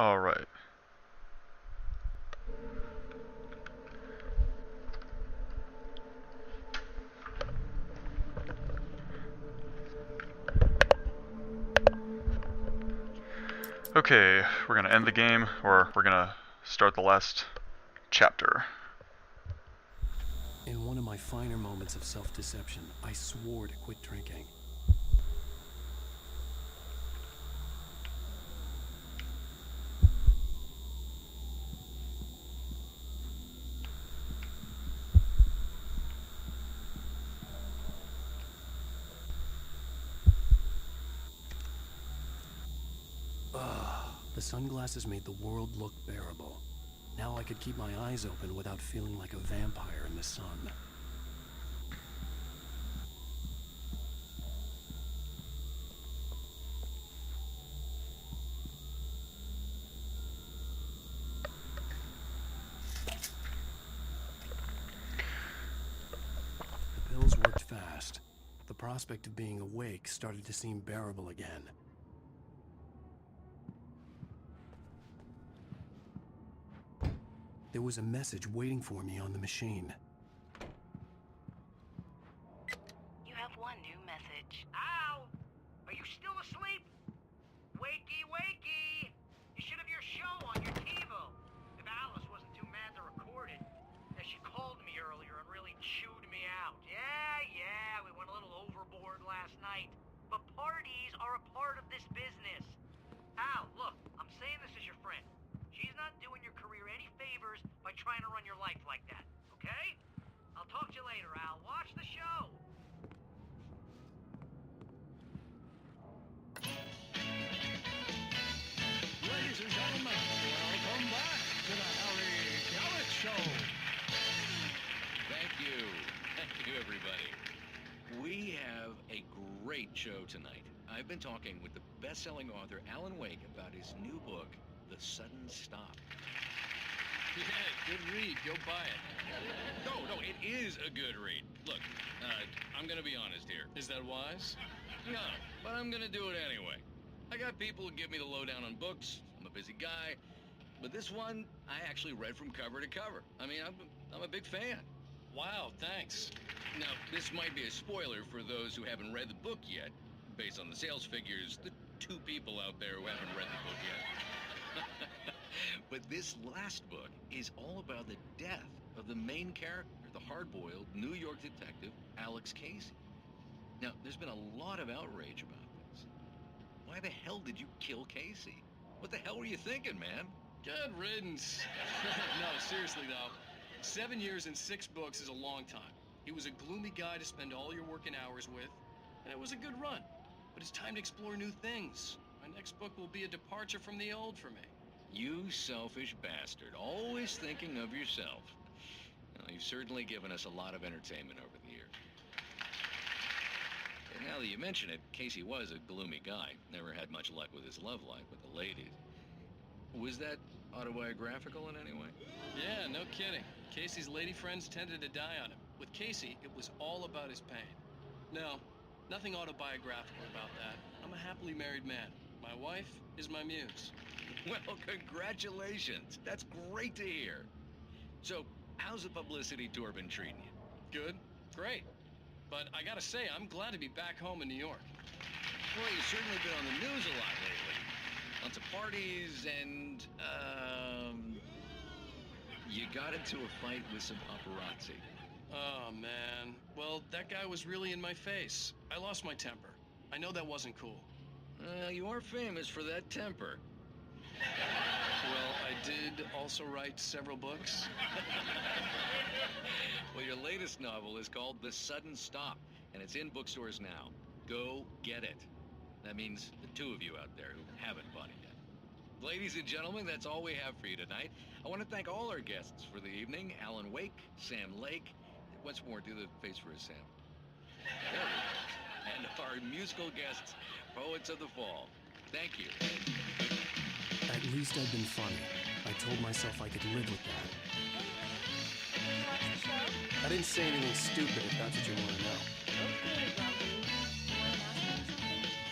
Alright. Okay, we're gonna end the game, or we're gonna start the last chapter. In one of my finer moments of self-deception, I swore to quit drinking. The sunglasses made the world look bearable. Now I could keep my eyes open without feeling like a vampire in the sun. The pills worked fast. The prospect of being awake started to seem bearable again. There was a message waiting for me on the machine. You have one new message. Al! Are you still asleep? Wakey, wakey! You should have your show on your TiVo. If Alice wasn't too mad to record it. Yeah, she called me earlier and really chewed me out. Yeah, we went a little overboard last night. But parties are a part of this business. Al, look, I'm saying this as your friend. She's not doing your career any favors by trying to run your life like that, okay? I'll talk to you later, Al. Watch the show! Ladies and gentlemen, welcome back to the Harry Garrett Show. Thank you. Thank you, everybody. We have a great show tonight. I've been talking with the best-selling author Alan Wake about his new book, The Sudden Stop. Yeah, good read. Go buy it. No, it is a good read. Look, I'm gonna be honest here. Is that wise? No, but I'm gonna do it anyway. I got people who give me the lowdown on books. I'm a busy guy. But this one, I actually read from cover to cover. I mean, I'm a big fan. Wow, thanks. Now, this might be a spoiler for those who haven't read the book yet. Based on the sales figures, the 2 people out there who haven't read the book yet. But this last book is all about the death of the main character, the hard-boiled New York detective, Alex Casey. Now, there's been a lot of outrage about this. Why the hell did you kill Casey? What the hell were you thinking, man? Good riddance. No, seriously though. 7 years and 6 books is a long time. He was a gloomy guy to spend all your working hours with, and it was a good run. But it's time to explore new things. My next book will be a departure from the old for me. You selfish bastard, always thinking of yourself. Well, you've certainly given us a lot of entertainment over the years. And now that you mention it, Casey was a gloomy guy. Never had much luck with his love life with the ladies. Was that autobiographical in any way? Yeah, no kidding. Casey's lady friends tended to die on him. With Casey, it was all about his pain. No, nothing autobiographical about that. I'm a happily married man. My wife is my muse. Well, congratulations. That's great to hear. So, how's the publicity tour been treating you? Good, great. But I gotta say, I'm glad to be back home in New York. Well, you've certainly been on the news a lot lately. Lots of parties and, you got into a fight with some paparazzi. Oh, man. Well, that guy was really in my face. I lost my temper. I know that wasn't cool. You are famous for that temper. Well, I did also write several books. Well, your latest novel is called The Sudden Stop, and it's in bookstores now. Go get it. That means the 2 of you out there who haven't bought it yet. Ladies and gentlemen, that's all we have for you tonight. I want to thank all our guests for the evening. Alan Wake, Sam Lake. Once more, do the face for us, Sam. There we go. And our musical guests, Poets of the Fall. Thank you. At least I'd been funny. I told myself I could live with that. I didn't say anything stupid if that's what you want to know.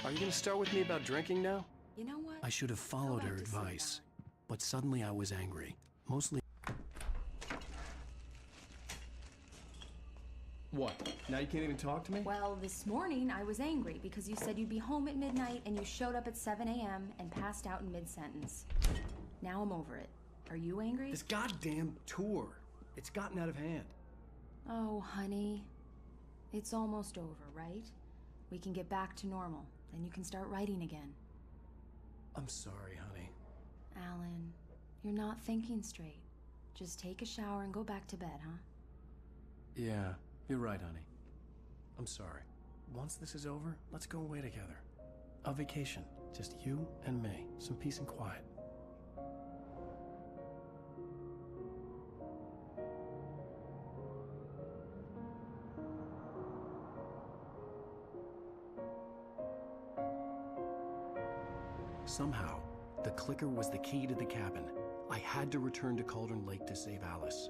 Are you going to start with me about drinking now? You know what? I should have Go followed back her to sleep, advice. But suddenly I was angry, mostly. What? Now you can't even talk to me? Well, this morning I was angry because you said you'd be home at midnight and you showed up at 7 a.m. and passed out in mid-sentence. Now I'm over it. Are you angry? This goddamn tour. It's gotten out of hand. Oh, honey. It's almost over, right? We can get back to normal. Then you can start writing again. I'm sorry, honey. Alan, you're not thinking straight. Just take a shower and go back to bed, huh? Yeah, you're right, honey. I'm sorry. Once this is over, let's go away together. A vacation. Just you and me. Some peace and quiet. Somehow, the clicker was the key to the cabin. I had to return to Cauldron Lake to save Alice.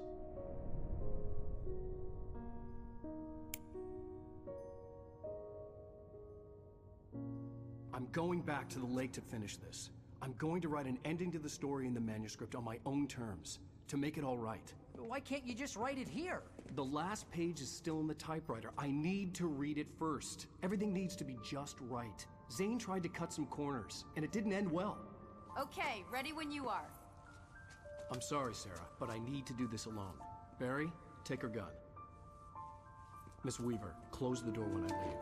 I'm going back to the lake to finish this. I'm going to write an ending to the story in the manuscript on my own terms, to make it all right. Why can't you just write it here? The last page is still in the typewriter. I need to read it first. Everything needs to be just right. Zane tried to cut some corners, and it didn't end well. Okay, ready when you are. I'm sorry, Sarah, but I need to do this alone. Barry, take her gun. Miss Weaver, close the door when I leave.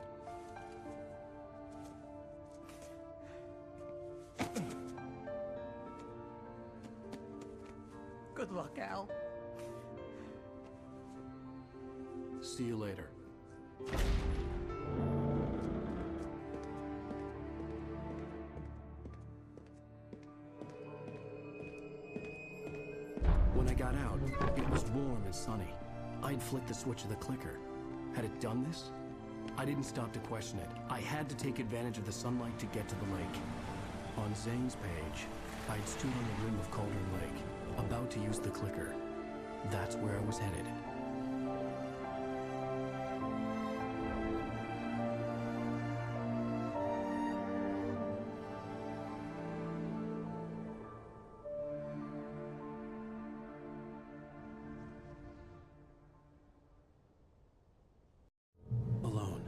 Good luck, Al. See you later. When I got out, it was warm and sunny. I'd flicked the switch of the clicker. Had it done this? I didn't stop to question it. I had to take advantage of the sunlight to get to the lake. On Zane's page, I'd stood on the rim of Cauldron Lake, about to use the clicker. That's where I was headed. Alone,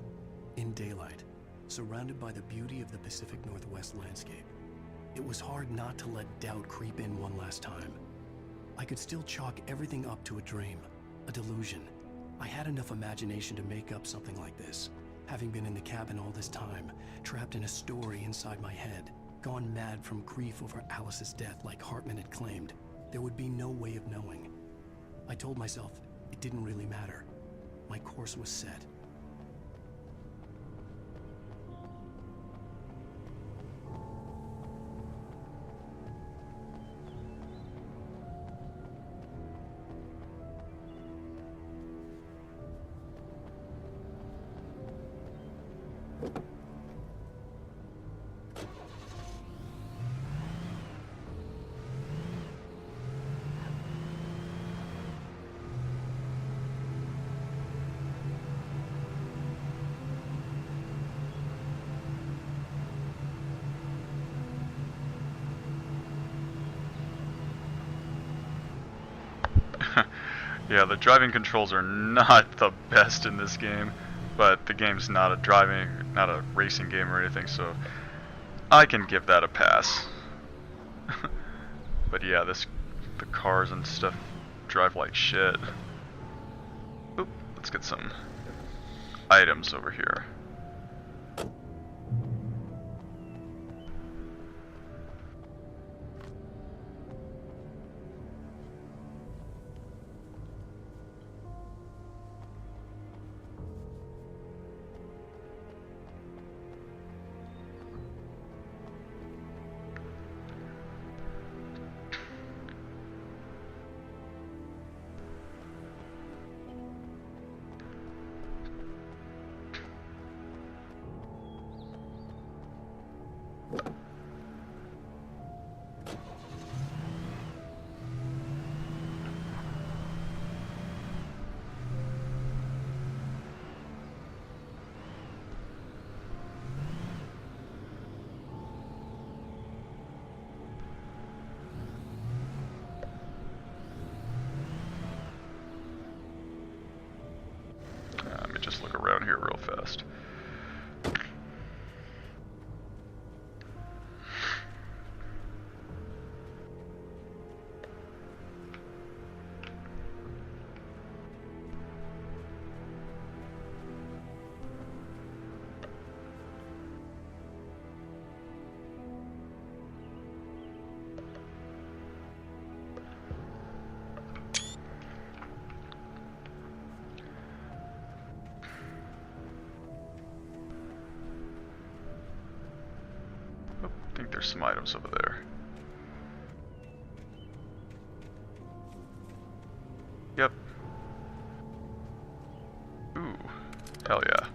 in daylight, surrounded by the beauty of the Pacific Northwest landscape. It was hard not to let doubt creep in one last time. I could still chalk everything up to a dream, a delusion. I had enough imagination to make up something like this. Having been in the cabin all this time, trapped in a story inside my head, gone mad from grief over Alice's death like Hartman had claimed, there would be no way of knowing. I told myself it didn't really matter. My course was set. Yeah, the driving controls are not the best in this game, but the game's not a racing game or anything, so I can give that a pass. But yeah, the cars and stuff drive like shit. Oop, let's get some items over here. think there's some items over there. Yep. Ooh, hell yeah.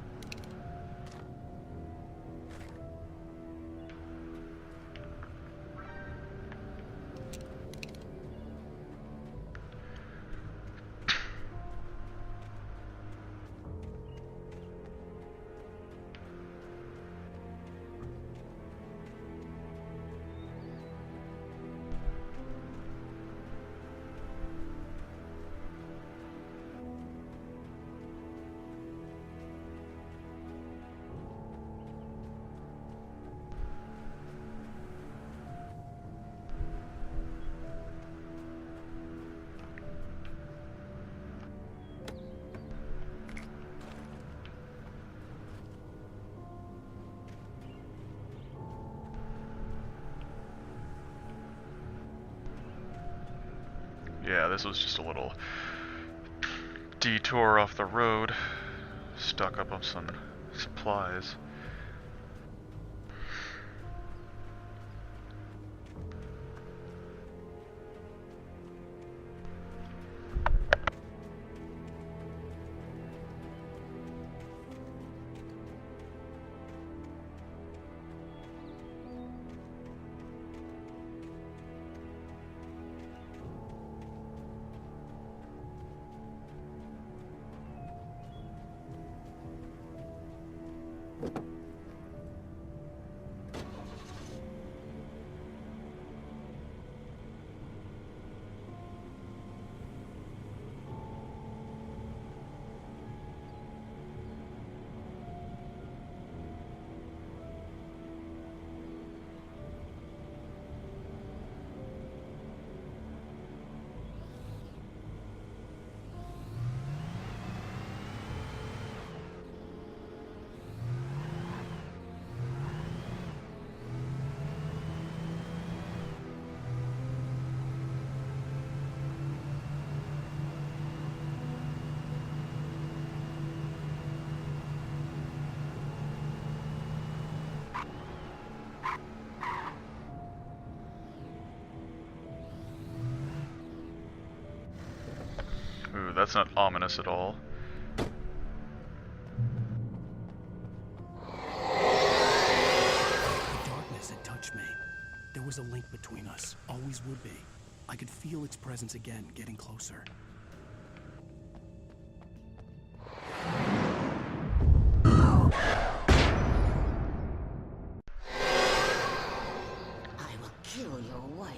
Yeah, this was just a little detour off the road. Stock up on some supplies. Ooh, that's not ominous at all. The darkness had touched me. There was a link between us, always would be. I could feel its presence again, getting closer. I will kill your wife.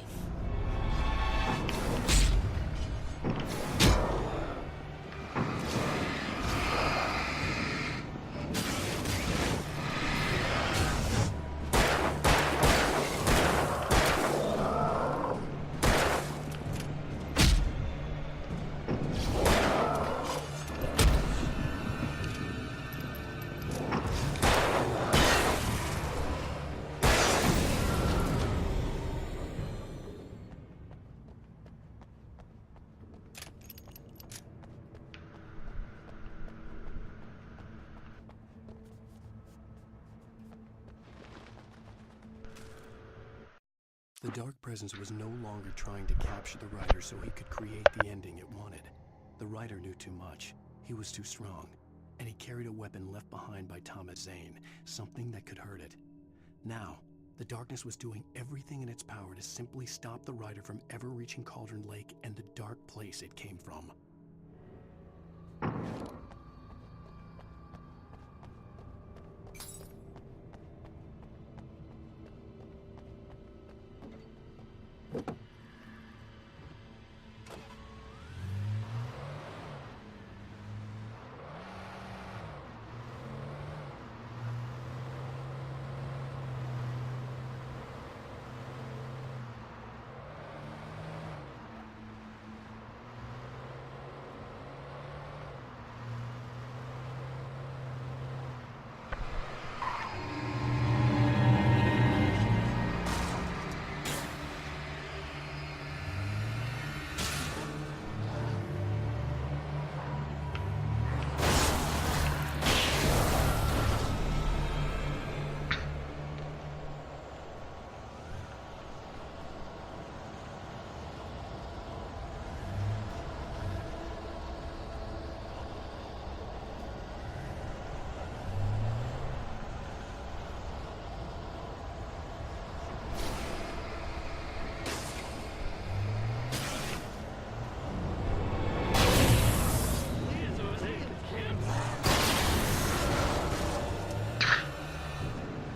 The Dark Presence was no longer trying to capture the Rider so he could create the ending it wanted. The Rider knew too much. He was too strong. And he carried a weapon left behind by Thomas Zane, something that could hurt it. Now, the darkness was doing everything in its power to simply stop the Rider from ever reaching Cauldron Lake and the dark place it came from.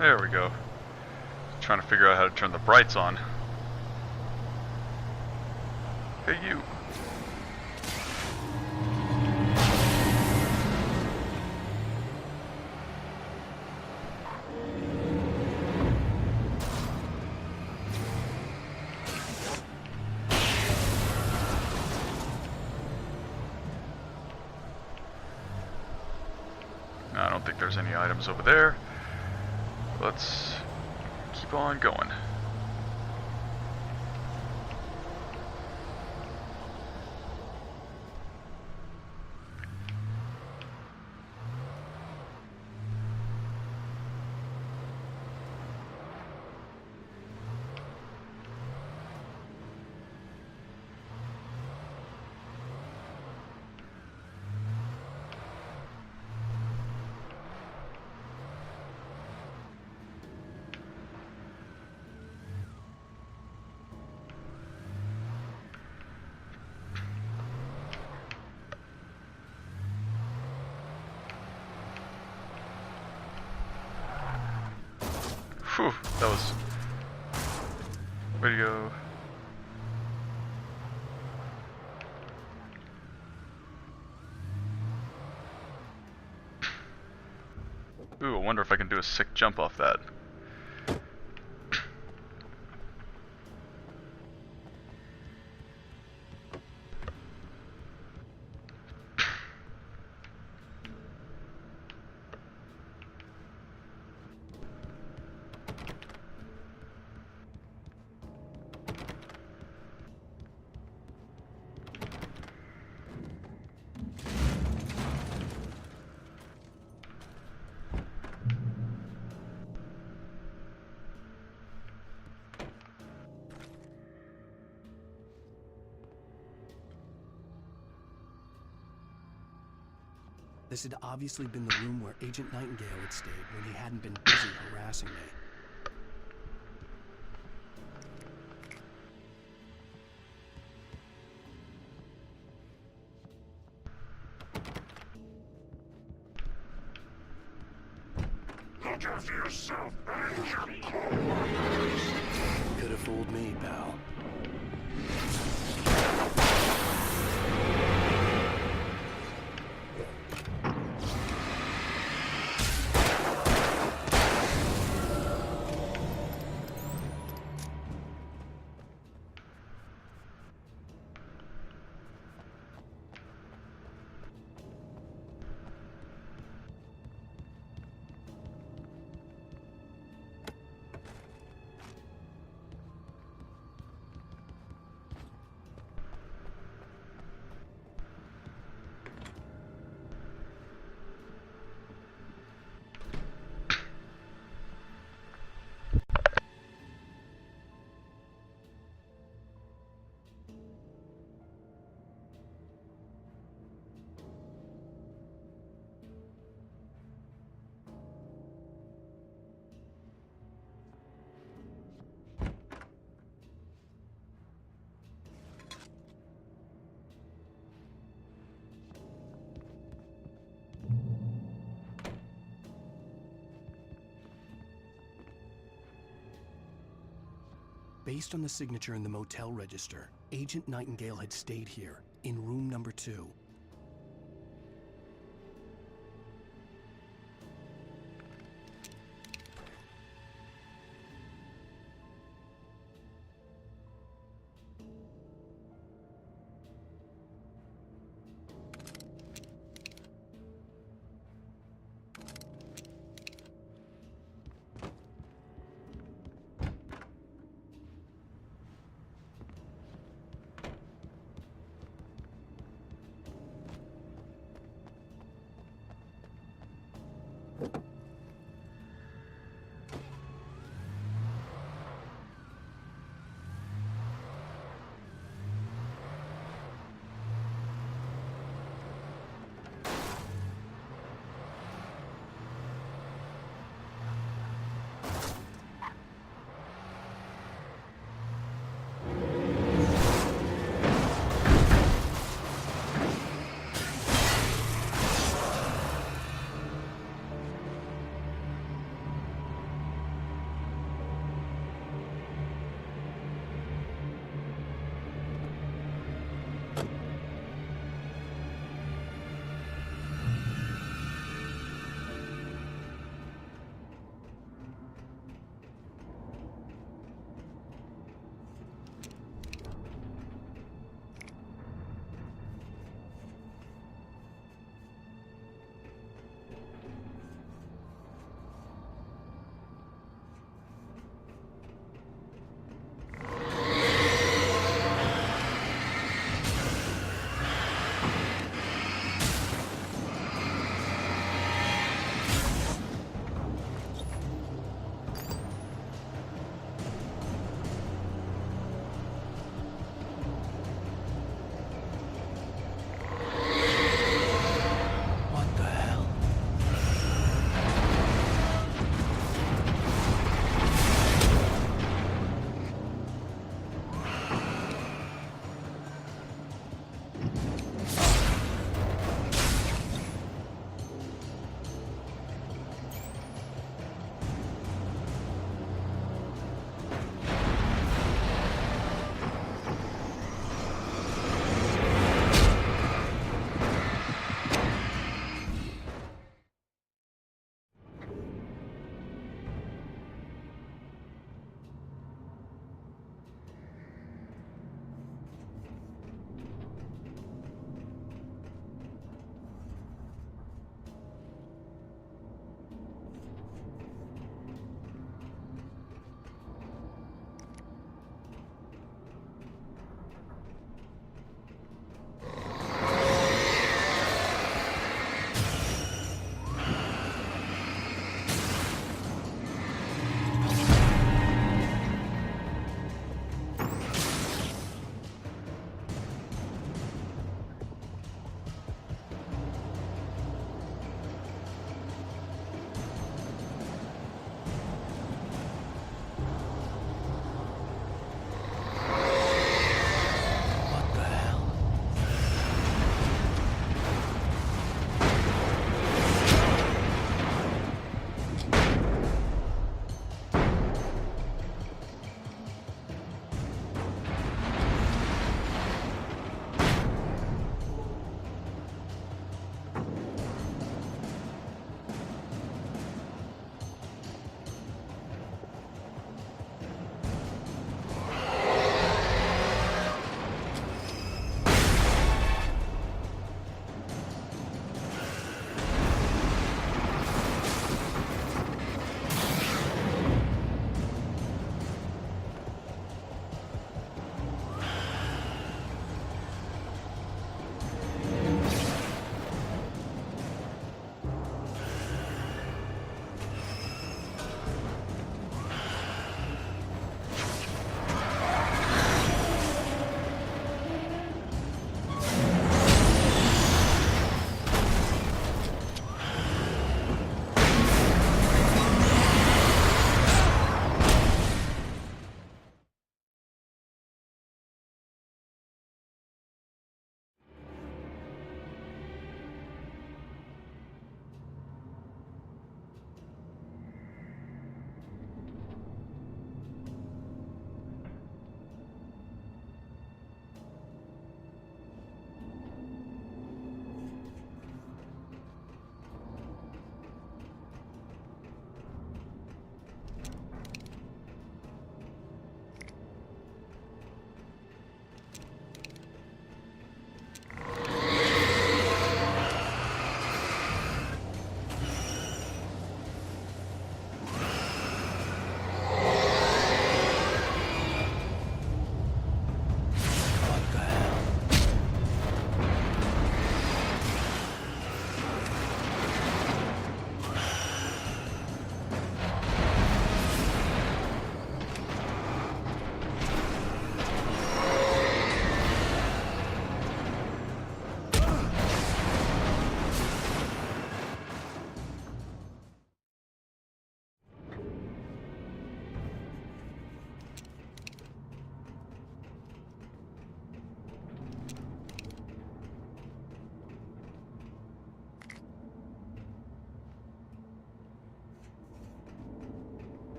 There we go. Trying to figure out how to turn the brights on. Hey, you. I don't think there's any items over there. Let's keep on going. Whew, that was... Way to go. Ooh, I wonder if I can do a sick jump off that. This had obviously been the room where Agent Nightingale had stayed when he hadn't been busy harassing me. Look after yourself, Agent. Could have fooled me, pal. Based on the signature in the motel register, Agent Nightingale had stayed here, in room number 2.